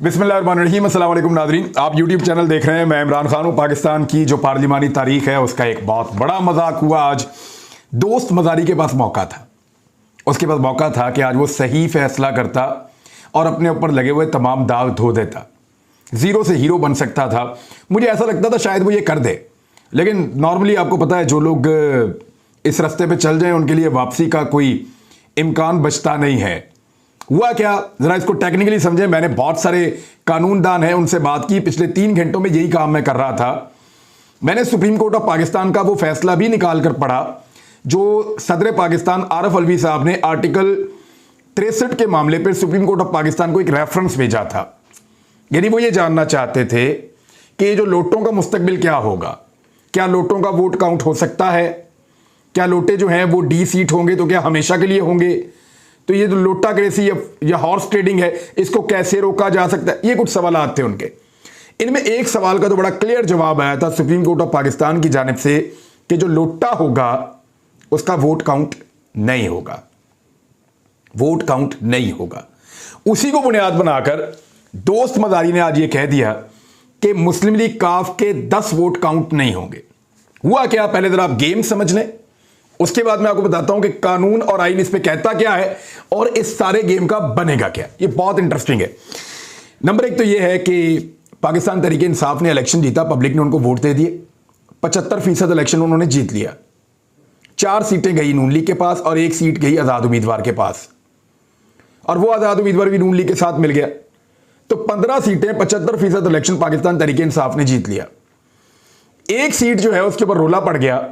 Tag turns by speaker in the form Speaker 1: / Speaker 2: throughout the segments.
Speaker 1: बिस्मिल्लाहिर्रहमानिर्रहीम, अस्सलाम वालेकुम नाज़रीन। आप यूट्यूब चैनल देख रहे हैं। मैं इमरान खान हूँ। पाकिस्तान की जो पार्लिमानी तारीख है उसका एक बहुत बड़ा मजाक हुआ आज। दोस्त मजारी के पास मौका था, उसके पास मौका था कि आज वो सही फैसला करता और अपने ऊपर लगे हुए तमाम दाग धो देता, जीरो से हीरो बन सकता था। मुझे ऐसा लगता था शायद वो ये कर दे, लेकिन नॉर्मली आपको पता है जो लोग इस रास्ते पे चल जाएं उनके लिए वापसी का कोई इम्कान बचता नहीं है। हुआ क्या, जरा इसको टेक्निकली समझे। मैंने बहुत सारे कानूनदान हैं उनसे बात की, पिछले 3 घंटों में यही काम मैं कर रहा था। मैंने सुप्रीम कोर्ट ऑफ पाकिस्तान का वो फैसला भी निकाल कर पढ़ा जो सदर पाकिस्तान आरिफ अलवी साहब ने आर्टिकल 63 के मामले पर सुप्रीम कोर्ट ऑफ पाकिस्तान को एक रेफरेंस भेजा था। यानी वो ये जानना चाहते थे कि जो लोटों का मुस्तकबिल क्या होगा, क्या लोटों का वोट काउंट हो सकता है, क्या लोटे जो हैं वो डी सीट होंगे तो क्या हमेशा के लिए होंगे, तो ये जो लोटा क्रेसी या हॉर्स ट्रेडिंग है इसको कैसे रोका जा सकता है। ये कुछ सवाल थे उनके। इनमें एक सवाल का तो बड़ा क्लियर जवाब आया था सुप्रीम कोर्ट ऑफ पाकिस्तान की जानिब से कि जो लोटा होगा उसका वोट काउंट नहीं होगा, वोट काउंट नहीं होगा। उसी को बुनियाद बनाकर दोस्त मजारी ने आज ये कह दिया कि मुस्लिम लीग काफ के 10 वोट काउंट नहीं होंगे। हुआ क्या, पहले जरा आप गेम समझ लें, उसके बाद मैं आपको बताता हूं कि कानून और आईन इस पे कहता क्या है और इस सारे गेम का बनेगा क्या। ये बहुत इंटरेस्टिंग है। नंबर 1 तो ये है कि पाकिस्तान तहरीक इंसाफ ने इलेक्शन जीता, पब्लिक ने उनको वोट दे दिए, 75% इलेक्शन उन्होंने जीत लिया। 4 सीटें गई नून लीग के पास और 1 सीट गई आजाद उम्मीदवार के पास, और वो आजाद उम्मीदवार भी नून लीग के साथ मिल गया। तो 15 सीटें, 75% इलेक्शन पाकिस्तान तहरीक इंसाफ ने जीत लिया। 1 सीट जो है उसके ऊपर रोला पड़ गया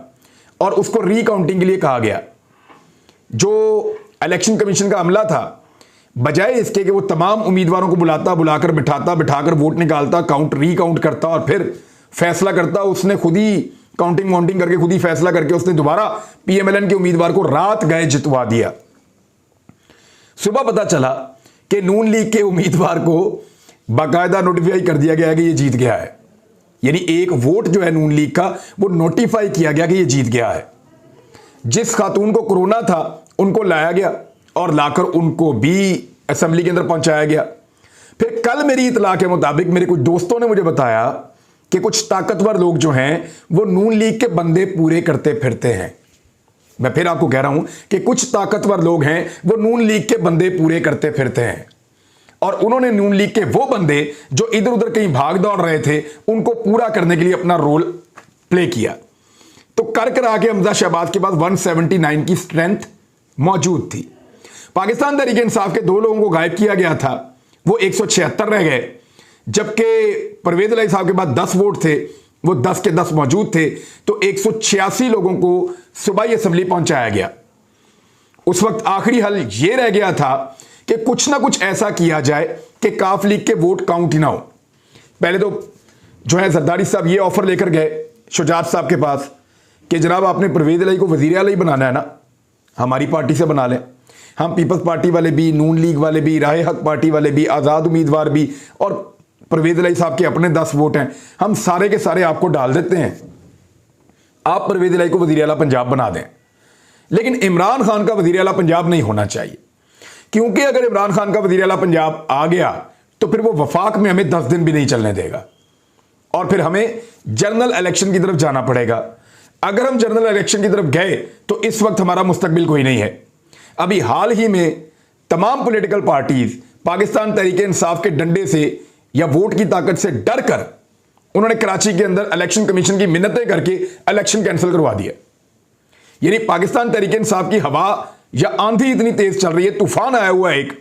Speaker 1: और उसको रीकाउंटिंग के लिए कहा गया। जो इलेक्शन कमीशन का अमला था, बजाय इसके कि वो तमाम उम्मीदवारों को बिठाकर वोट निकालता, रीकाउंट करता और फिर फैसला करता, उसने खुद ही काउंटिंग करके खुद ही फैसला करके उसने दोबारा पीएमएलएन के उम्मीदवार को रात गए जितवा दिया। सुबह पता चला कि नून लीग के उम्मीदवार को बाकायदा नोटिफाई कर दिया गया कि ये जीत गया है। यानी एक वोट जो है नून लीग का वो नोटिफाई किया गया कि ये जीत गया है। जिस खातून को कोरोना था उनको लाया गया और लाकर उनको भी असेंबली के अंदर पहुंचाया गया। फिर कल मेरी इतला के मुताबिक मेरे कुछ दोस्तों ने मुझे बताया कि कुछ ताकतवर लोग जो हैं वो नून लीग के बंदे पूरे करते फिरते हैं। मैं फिर आपको कह रहा हूं कि कुछ ताकतवर लोग हैं वो नून लीग के बंदे पूरे करते फिरते हैं, और उन्होंने नून लीग के वो बंदे जो इधर उधर कहीं भाग दौड़ रहे थे उनको पूरा करने के लिए अपना रोल प्ले किया। तो कर आके हमजा शहबाज के पास 179 की स्ट्रेंथ मौजूद थी। पाकिस्तान तहरीक इंसाफ के 2 लोगों को गायब किया गया था, वो 176 रह गए, जबकि परवेज इलाही साहब के पास 10 वोट थे, वो 10 के 10 मौजूद थे। तो 186 लोगों को सूबाई असेंबली पहुंचाया गया। उस वक्त आखिरी हल ये रह गया था कि कुछ ना कुछ ऐसा किया जाए कि काफ लीग के वोट काउंट ही ना हो। पहले तो जो है जरदारी साहब ये ऑफर लेकर गए शुजात साहब के पास कि जनाब आपने परवेज इलाही को वजीर आला ही बनाना है ना, हमारी पार्टी से बना लें। हम पीपल्स पार्टी वाले भी, नून लीग वाले भी, राहे हक पार्टी वाले भी, आज़ाद उम्मीदवार भी, और परवेज इलाही साहब के अपने 10 वोट हैं, हम सारे के सारे आपको डाल देते हैं, आप परवेज इलाही को वजीर आला पंजाब बना दें। लेकिन इमरान खान का वजीर आला पंजाब नहीं होना चाहिए, क्योंकि अगर इमरान खान का वजीर आला पंजाब आ गया तो फिर वो वफाक में हमें 10 दिन भी नहीं चलने देगा और फिर हमें जनरल इलेक्शन की तरफ जाना पड़ेगा। अगर हम जनरल इलेक्शन की तरफ गए तो इस वक्त हमारा मुस्तकबिल कोई नहीं है। अभी हाल ही में तमाम पॉलिटिकल पार्टीज पाकिस्तान तहरीक इंसाफ के डंडे से या वोट की ताकत से डर कर उन्होंने कराची के अंदर इलेक्शन कमीशन की मिन्नतें करके इलेक्शन कैंसिल करवा दिया। यानी पाकिस्तान तहरीक इंसाफ की हवा या आंधी इतनी तेज चल रही है, तूफान आया हुआ है एक,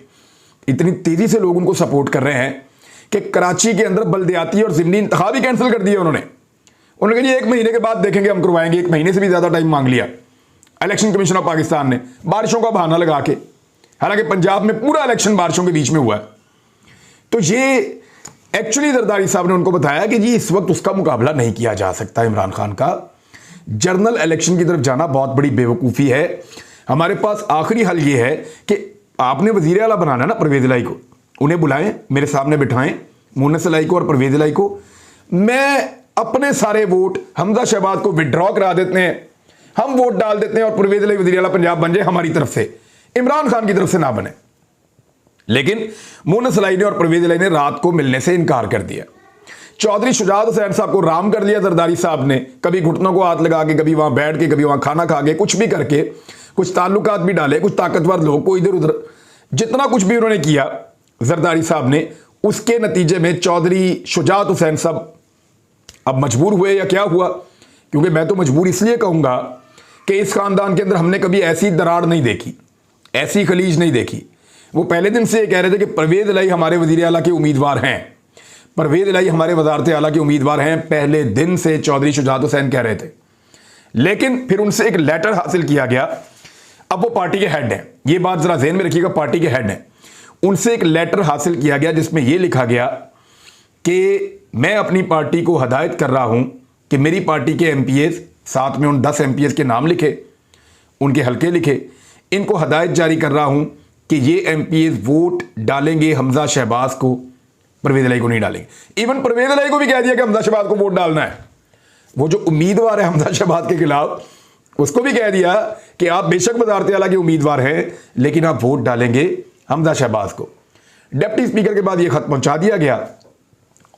Speaker 1: इतनी तेजी से लोग उनको सपोर्ट कर रहे हैं कि कराची के अंदर बल्दियाती और ज़िमनी इंतखाब ही कैंसिल कर दिए उन्होंने कहा जी 1 महीने के बाद देखेंगे, हम करवाएंगे। 1 महीने से भी ज्यादा टाइम मांग लिया इलेक्शन कमीशन ऑफ पाकिस्तान ने, बारिशों का बहाना लगा के। हालांकि पंजाब में पूरा इलेक्शन बारिशों के बीच में हुआ है। तो ये एक्चुअली जरदारी साहब ने उनको बताया कि जी इस वक्त उसका मुकाबला नहीं किया जा सकता इमरान खान का, जनरल इलेक्शन की तरफ जाना बहुत बड़ी बेवकूफ़ी है। हमारे पास आखिरी हल ये है कि आपने वजीर आला बनाना है ना परवेज इलाही को, उन्हें बुलाएं, मेरे सामने बिठाएं, मुन्नस इलाही को और परवेज इलाही को। मैं अपने सारे वोट हमजा शहबाज को विड्रॉ करा देते हैं, हम वोट डाल देते हैं और परवेज इलाही वजीर आला पंजाब बन जाए हमारी तरफ से, इमरान खान की तरफ से ना बने। लेकिन मुन्नस इलाही ने और परवेज इलाही ने रात को मिलने से इनकार कर दिया। चौधरी शुजात हुसैन साहब को राम कर लिया जरदारी साहब ने, कभी घुटनों को हाथ लगा के, कभी वहां बैठ के, कभी वहां खाना खा के, कुछ भी करके, कुछ ताल्लुकात भी डाले, कुछ ताकतवर लोग को इधर उधर, जितना कुछ भी उन्होंने किया जरदारी साहब ने, उसके नतीजे में चौधरी शुजात हुसैन साहब अब मजबूर हुए या क्या हुआ, क्योंकि मैं तो मजबूर इसलिए कहूंगा कि इस खानदान के अंदर हमने कभी ऐसी दरार नहीं देखी, ऐसी खलीज नहीं देखी। वो पहले दिन से ये कह रहे थे कि परवेज इलाही हमारे वजीर आला के उम्मीदवार हैं, परवेज इलाही हमारे वजारत आला के उम्मीदवार हैं, पहले दिन से चौधरी शुजात हुसैन कह रहे थे। लेकिन फिर उनसे एक लेटर हासिल किया गया, अब वो पार्टी के हेड हैं, ये बात जरा ज़हन में रखिएगा, पार्टी के हेड हैं। उनसे एक लेटर हासिल किया गया जिसमें यह लिखा गया कि मैं अपनी पार्टी को हदायत कर रहा हूं कि मेरी पार्टी के एमपीएस, साथ में उन 10 एमपीएस के नाम लिखे, उनके हल्के लिखे, इनको हदायत जारी कर रहा हूं कि ये एमपीएस वोट डालेंगे हमजा शहबाज को, परवेज इलाही को नहीं डालेंगे। इवन परवेज इलाही को भी कह दिया कि हमजा शहबाज को वोट डालना है। वो जो उम्मीदवार है हमजा शहबाज के खिलाफ, उसको भी कह दिया कि आप बेशक वजारत आला के उम्मीदवार हैं, लेकिन आप वोट डालेंगे हमजा शहबाज को। डिप्टी स्पीकर के बाद यह खत पहुंचा दिया गया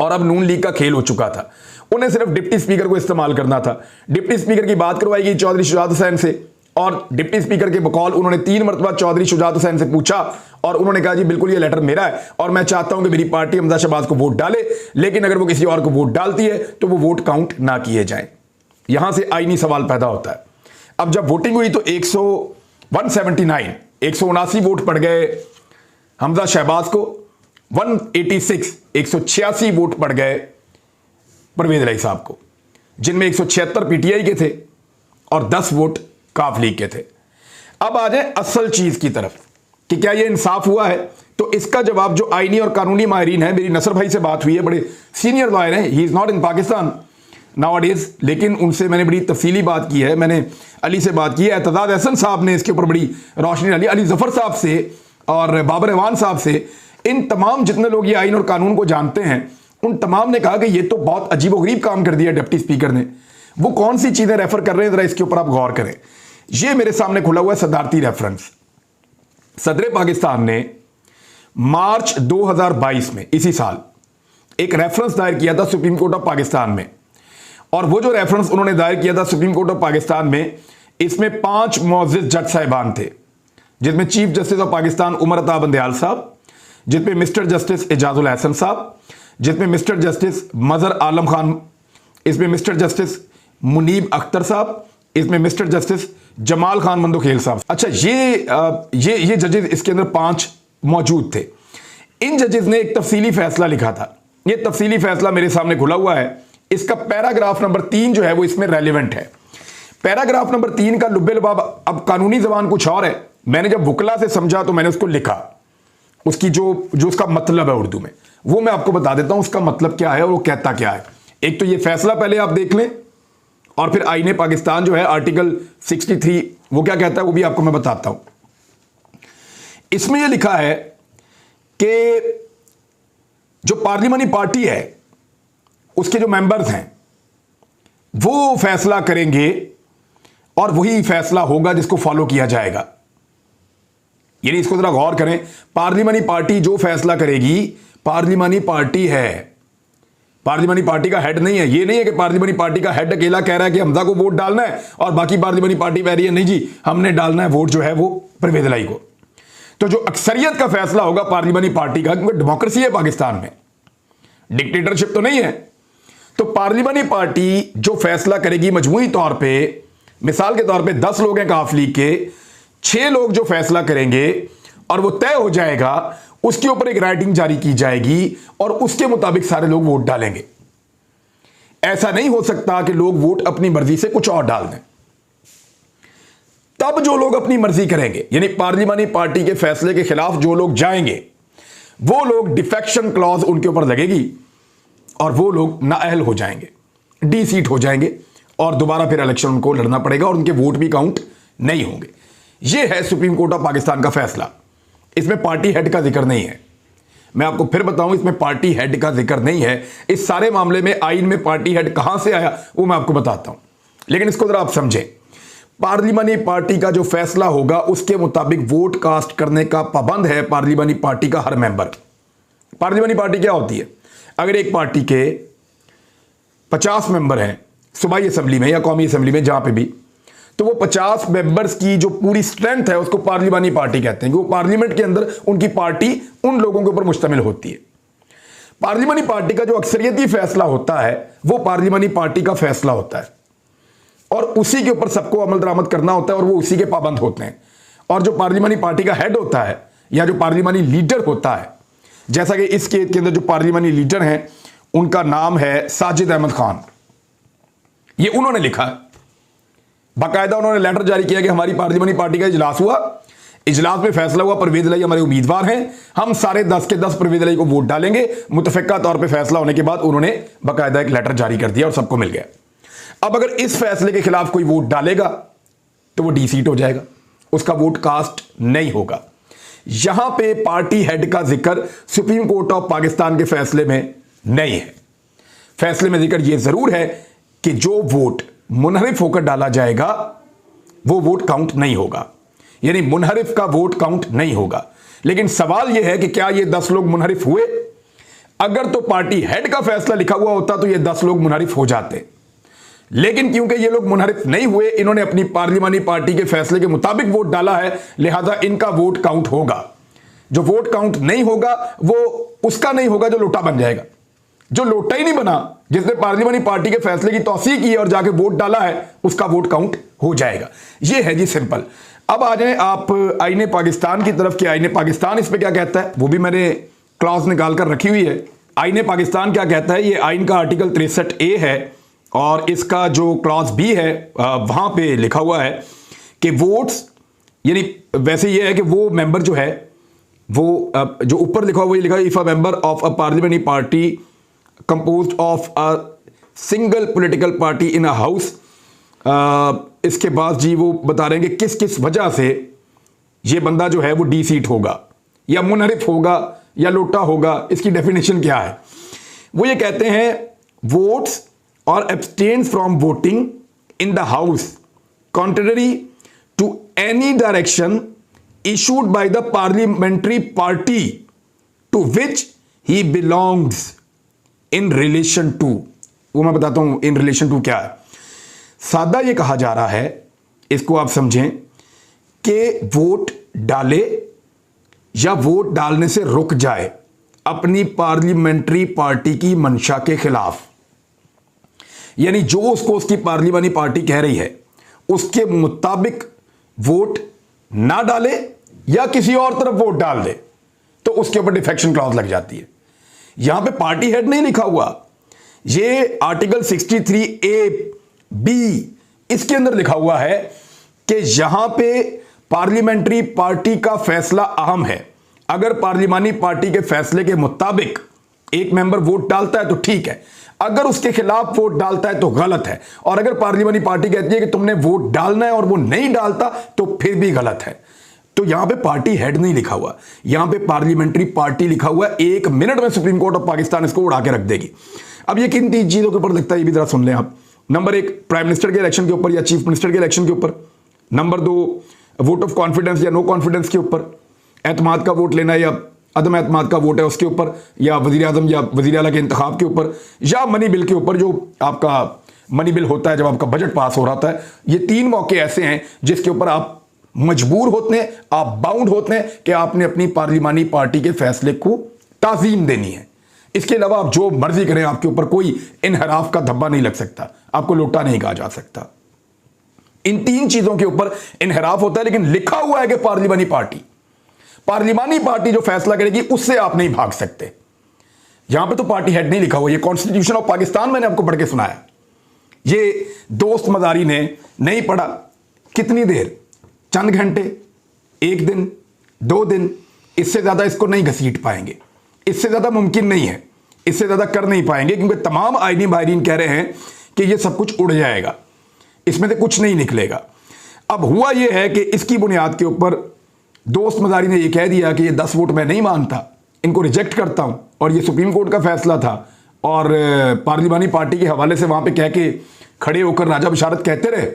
Speaker 1: और अब नून लीग का खेल हो चुका था। उन्हें सिर्फ डिप्टी स्पीकर को इस्तेमाल करना था। डिप्टी स्पीकर की बात करवाई गई चौधरी शुजात हुसैन से, और डिप्टी स्पीकर के बकौल उन्होंने 3 मरतबा चौधरी शुजात हुसैन से पूछा और उन्होंने कहा जी बिल्कुल ये लेटर मेरा है और मैं चाहता हूं कि मेरी पार्टी हमजा शहबाज को वोट डाले, लेकिन अगर वो किसी और को वोट डालती है तो वो वोट काउंट ना किए जाएं। यहां से आईनी सवाल पैदा होता है। अब जब वोटिंग हुई तो 179 वोट पड़ गए हमजा शहबाज को, 186 वोट पड़ गए परवेज इलाही साहब को, जिनमें 176 पीटीआई के थे और 10 वोट काफ लीग के थे। अब आ जाए असल चीज की तरफ कि क्या यह इंसाफ हुआ है, तो इसका जवाब जो आईनी और कानूनी माहिरीन है, मेरी नसर भाई से बात हुई है, बड़े सीनियर लॉयर हैं, he is not in Pakistan nowadays, लेकिन उनसे मैंने बड़ी तफसीली बात की है। मैंने अली से बात की है, एतजाज एहसन साहब ने इसके ऊपर बड़ी रोशनी डाली, अली जफर साहब से और बाबर एवान साहब से, इन तमाम जितने लोग ये आइन और कानून को जानते हैं, उन तमाम ने कहा कि ये तो बहुत अजीबोगरीब काम कर दिया डिप्टी स्पीकर ने। वो कौन सी चीजें रेफर कर रहे हैं, जरा इसके ऊपर आप गौर करें। ये मेरे सामने खुला हुआ है सदारती रेफरेंस। सदर पाकिस्तान ने मार्च 2022 में, इसी साल, एक रेफरेंस दायर किया था सुप्रीम कोर्ट ऑफ पाकिस्तान में, और वो जो रेफरेंस उन्होंने दायर किया था सुप्रीम कोर्ट ऑफ पाकिस्तान में, इसमें 5 मुअज़्ज़िज़ जज साहिबान थे, जिसमें chief justice of Pakistan Umar Ata Bandial साहब, जिसमें मिस्टर जस्टिस एजाजुल एहसन साहब, जिसमें मिस्टर जस्टिस मजहर आलम खान, इसमें मिस्टर जस्टिस मुनीब अख्तर साहब, इसमें मिस्टर जस्टिस जमाल खान मंदोखेल साहब। अच्छा, ये जजेस इसके अंदर 5 मौजूद थे। इन जजेस ने एक तफसीली फैसला लिखा था। ये तफसीली फैसला मेरे सामने खुला हुआ है। इसका पैराग्राफ नंबर 3 जो है वो इसमें रेलिवेंट है। पैराग्राफ नंबर 3 का लुब्बे लबाब, अब कानूनी जबान कुछ और है, मैंने जब वुकला से समझा तो मैंने उसको लिखा, उसकी जो उसका मतलब है उर्दू में, वो मैं आपको बता देता हूं उसका मतलब क्या है और वो कहता क्या है। एक तो ये फैसला पहले आप देख लें, और फिर आईने पाकिस्तान जो है आर्टिकल 63 वो क्या कहता है वो भी आपको मैं बताता हूं। इसमें यह लिखा है कि जो पार्लिमानी पार्टी है उसके जो मेंबर्स हैं वो फैसला करेंगे और वही फैसला होगा जिसको फॉलो किया जाएगा। यानी इसको जरा गौर करें, पार्लिमानी पार्टी जो फैसला करेगी, पार्लिमानी पार्टी है, पार्लिमानी पार्टी का हेड नहीं है। ये नहीं है कि पार्लिमानी पार्टी का हेड अकेला कह रहा है कि हमजा को वोट डालना है और बाकी पार्लिमानी पार्टी कह रही है नहीं जी हमने डालना है वोट जो है वो परवेज इलाही को। तो जो अक्सरियत का फैसला होगा पार्लिमानी पार्टी का, क्योंकि डेमोक्रेसी है पाकिस्तान में, डिक्टेटरशिप तो नहीं है, तो पार्लिमानी पार्टी जो फैसला करेगी मजमूई तौर पर, मिसाल के तौर पर 10 लोग हैं काफ लीग के, 6 लोग जो फैसला करेंगे और वो तय हो जाएगा, उसके ऊपर एक राइटिंग जारी की जाएगी और उसके मुताबिक सारे लोग वोट डालेंगे। ऐसा नहीं हो सकता कि लोग वोट अपनी मर्जी से कुछ और डाल दें। तब जो लोग अपनी मर्जी करेंगे, यानी पार्लिमानी पार्टी के फैसले के खिलाफ जो लोग जाएंगे, वो लोग डिफेक्शन क्लॉज उनके ऊपर लगेगी और वो लोग नाअहल हो जाएंगे, डी सीट हो जाएंगे और दोबारा फिर इलेक्शन उनको लड़ना पड़ेगा और उनके वोट भी काउंट नहीं होंगे। यह है सुप्रीम कोर्ट ऑफ पाकिस्तान का फैसला। इसमें पार्टी हेड का जिक्र नहीं है। मैं आपको फिर बताऊं, इसमें पार्टी हेड का जिक्र नहीं है। इस सारे मामले में आइन में पार्टी हेड कहां से आया वो मैं आपको बताता हूं, लेकिन इसको जरा आप समझें। पार्लिमानी पार्टी का जो फैसला होगा उसके मुताबिक वोट कास्ट करने का पाबंद है पार्लिमानी पार्टी का हर मेंबर। पार्लिमानी पार्टी क्या होती है? अगर एक पार्टी के 50 मेंबर हैं सूबाई असेंबली में या कौमी असेंबली में, जहां पे भी, तो वो 50 मेंबर्स की जो पूरी स्ट्रेंथ है उसको पार्लिमानी पार्टी कहते हैं कि वो पार्लियामेंट के अंदर उनकी पार्टी उन लोगों के ऊपर मुश्तमिल होती है। पार्लिमानी पार्टी का जो अक्सरियती फैसला होता है वो पार्लिमानी पार्टी का फैसला होता है और उसी के ऊपर सबको अमल दरामद करना होता है और वो उसी के पाबंद होते हैं। और जो पार्लिमानी पार्टी का हेड होता है या जो पार्लिमानी लीडर होता है, जैसा कि इस केस के अंदर जो पार्लिमानी लीडर हैं उनका नाम है साजिद अहमद खान। ये उन्होंने लिखा है, बाकायदा उन्होंने लेटर जारी किया कि हमारी पार्लिमानी पार्टी का इजलास हुआ, इजलास में फैसला हुआ परवेज इलाही हमारे उम्मीदवार हैं, हम सारे 10 के 10 परवेज इलाही को वोट डालेंगे। मुतफिका तौर पे फैसला होने के बाद उन्होंने बाकायदा एक लेटर जारी कर दिया और सबको मिल गया। अब अगर इस फैसले के खिलाफ कोई वोट डालेगा तो वो डी-सीट हो जाएगा, उसका वोट कास्ट नहीं होगा। यहां पे पार्टी हेड का जिक्र सुप्रीम कोर्ट ऑफ पाकिस्तान के फैसले में नहीं है। फैसले में जिक्र यह जरूर है कि जो वोट मुनहरिफ होकर डाला जाएगा वो वोट काउंट नहीं होगा, यानी मुनहरिफ का वोट काउंट नहीं होगा। लेकिन सवाल यह है कि क्या ये 10 लोग मुनहरिफ हुए? अगर तो पार्टी हेड का फैसला लिखा हुआ होता तो ये 10 लोग मुनहरिफ हो जाते, लेकिन क्योंकि ये लोग मुनहरिफ नहीं हुए, इन्होंने अपनी पार्लिमानी पार्टी के फैसले के मुताबिक वोट डाला है, लिहाजा इनका वोट काउंट होगा। जो वोट काउंट नहीं होगा वो उसका नहीं होगा जो लोटा बन जाएगा। जो लोटा ही नहीं बना, जिसने पार्लिमानी पार्टी के फैसले की तौसीक की और जाके वोट डाला है, उसका वोट काउंट हो जाएगा। यह है जी सिंपल। अब आ जाए आप आईने पाकिस्तान की तरफ कि आईने पाकिस्तान इस पे क्या कहता है, वो भी मैंने क्लॉज निकाल कर रखी हुई है। आईने पाकिस्तान क्या कहता है, ये आइन का आर्टिकल 63A है और इसका जो क्लॉज बी है वहां पे लिखा हुआ है कि वोट्स, यानी वैसे ये है कि वो मेंबर जो है वो जो ऊपर लिखा हुआ, वही लिखा है, if a member of a parliamentary party composed of a single political party in a house, इसके बाद जी वो बता रहे हैं कि किस किस वजह से ये बंदा जो है वो डी-सीट होगा या मुनहरिफ होगा या लोटा होगा। इसकी डेफिनेशन क्या है? वो ये कहते हैं वोट्स और abstains from voting in the house contrary to any direction issued by the parliamentary party to which he belongs in relation to। वो मैं बताता हूं in relation to क्या है। सादा ये कहा जा रहा है, इसको आप समझें कि वोट डाले या वोट डालने से रुक जाए अपनी पार्लियामेंट्री पार्टी की मंशा के खिलाफ, यानी जो उसको उसकी पार्लिमानी पार्टी कह रही है उसके मुताबिक वोट ना डाले या किसी और तरफ वोट डाल दे तो उसके ऊपर डिफेक्शन क्लॉज लग जाती है। यहां पे पार्टी हेड नहीं लिखा हुआ, ये आर्टिकल 63A(b) इसके अंदर लिखा हुआ है कि यहां पे पार्लियामेंट्री पार्टी का फैसला अहम है। अगर पार्लिमानी पार्टी के फैसले के मुताबिक एक मेंबर वोट डालता है तो ठीक है, अगर उसके खिलाफ वोट डालता है तो गलत है, और अगर पार्लियामानी पार्टी कहती है कि तुमने वोट डालना है और वो नहीं डालता तो फिर भी गलत है। तो यहां पे पार्टी हेड नहीं लिखा हुआ, यहां पे पार्लियामेंट्री पार्टी लिखा हुआ है। 1 मिनट में सुप्रीम कोर्ट ऑफ पाकिस्तान इसको उड़ा के रख देगी। अब ये किन 3 चीजों के ऊपर लगता है, ये भी जरा सुन लें आप। नंबर 1 प्राइम मिनिस्टर के इलेक्शन के ऊपर या चीफ मिनिस्टर के इलेक्शन के ऊपर। नंबर 2 वोट ऑफ कॉन्फिडेंस या नो कॉन्फिडेंस के ऊपर, एतमाद का वोट लेना या अदम एतमाद का वोट है उसके ऊपर, या वजीर आजम या वजीर आला के इंतखाब के ऊपर, या मनी बिल के ऊपर, जो आपका मनी बिल होता है जब आपका बजट पास हो रहा है। ये 3 मौके ऐसे हैं जिसके ऊपर आप मजबूर होते हैं, आप बाउंड होते हैं कि आपने अपनी पार्लिमानी पार्टी के फैसले को ताजीम देनी है। इसके अलावा आप जो मर्जी करें, आपके ऊपर कोई इनहराफ का धब्बा नहीं लग सकता, आपको लोटा नहीं कहा जा सकता। इन 3 चीजों के ऊपर इनहराफ होता है, लेकिन लिखा हुआ है कि पार्लिमानी पार्टी जो फैसला करेगी उससे आप नहीं भाग सकते। यहां पे तो पार्टी हेड नहीं लिखा हुआ। ये कॉन्स्टिट्यूशन ऑफ पाकिस्तान मैंने आपको पढ़ के सुनाया, ये दोस्त मजारी ने नहीं पढ़ा। कितनी देर, चंद घंटे, 1 दिन, 2 दिन, इससे ज्यादा इसको नहीं घसीट पाएंगे, इससे ज्यादा मुमकिन नहीं है, इससे ज्यादा कर नहीं पाएंगे, क्योंकि तमाम आईनी माहिरीन कह रहे हैं कि यह सब कुछ उड़ जाएगा, इसमें से कुछ नहीं निकलेगा। अब हुआ यह है कि इसकी बुनियाद के ऊपर दोस्त मजारी ने यह कह दिया कि ये 10 वोट मैं नहीं मानता, इनको रिजेक्ट करता हूं, और ये सुप्रीम कोर्ट का फैसला था, और पार्लिमानी पार्टी के हवाले से वहां पे कह के खड़े होकर राजा बशारत कहते रहे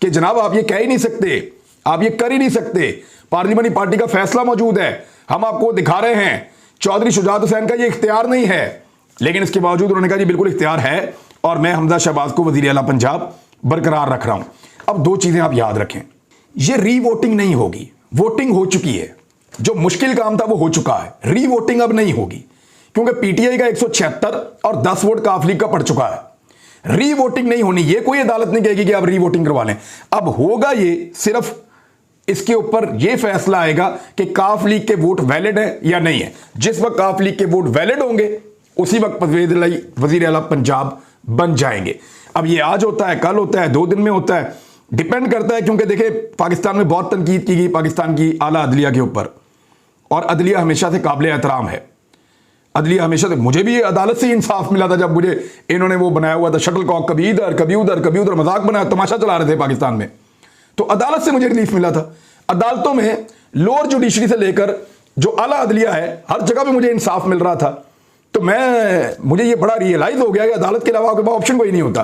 Speaker 1: कि जनाब आप ये कह ही नहीं सकते, आप ये कर ही नहीं सकते, पार्लियामानी पार्टी का फैसला मौजूद है, हम आपको दिखा रहे हैं, चौधरी शुजात हुसैन का ये इख्तियार नहीं है। लेकिन इसके बावजूद उन्होंने कहा जी बिल्कुल इख्तियार है और मैं हमजा शहबाज को वजीर आला पंजाब बरकरार रख रहा हूं। अब दो चीजें आप याद रखें, ये री वोटिंग नहीं होगी, वोटिंग हो चुकी है, जो मुश्किल काम था वो हो चुका है, री वोटिंग अब नहीं होगी क्योंकि पीटीआई का 176 और 10 वोट काफ लीग का पड़ चुका है। री वोटिंग नहीं होनी, ये कोई अदालत नहीं कहेगी कि आप री वोटिंग करवा लें। अब होगा ये सिर्फ इसके ऊपर यह फैसला आएगा कि काफ लीग के वोट वैलिड है या नहीं है। जिस वक्त काफ लीग के वोट वैलिड होंगे उसी वक्त वजीर आला पंजाब बन जाएंगे। अब ये आज होता है, कल होता है, 2 दिन में होता है, डिपेंड करता है, क्योंकि देखिए पाकिस्तान में बहुत तनकीद की गई पाकिस्तान की आला अदलिया के ऊपर, और अदलिया हमेशा से काबिल एहतराम है। अदलिया हमेशा से, मुझे भी अदालत से इंसाफ मिला था जब मुझे इन्होंने वो बनाया हुआ था शटल कॉक, कभी इधर कभी उधर कभी उधर, मजाक बनाया, तमाशा चला रहे थे पाकिस्तान में, तो अदालत से मुझे रिलीफ मिला था। अदालतों में लोअर जुडिशरी से लेकर जो आला अदलिया है हर जगह पे मुझे इंसाफ मिल रहा था। तो मुझे ये बड़ा रियलाइज हो गया कि अदालत के अलावा आपके पास ऑप्शन कोई नहीं होता।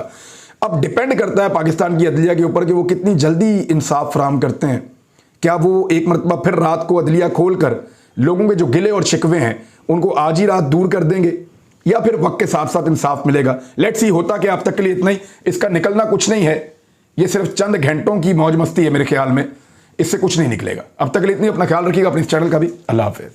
Speaker 1: अब डिपेंड करता है पाकिस्तान की अदलिया के ऊपर कि वो कितनी जल्दी इंसाफ फराहम करते हैं। क्या वो एक मरतबा फिर रात को अदलिया खोलकर लोगों के जो गिले और शिकवे हैं उनको आज ही रात दूर कर देंगे, या फिर वक्त के साथ साथ इंसाफ मिलेगा। लेट्स सी, होता कि अब तक के लिए इतना ही, इसका निकलना कुछ नहीं है, ये सिर्फ चंद घंटों की मौज मस्ती है मेरे ख्याल में, इससे कुछ नहीं निकलेगा। अब तक के लिए इतनी, अपना ख्याल रखिएगा, अपने इस चैनल का भी। अल्लाह हाफिज।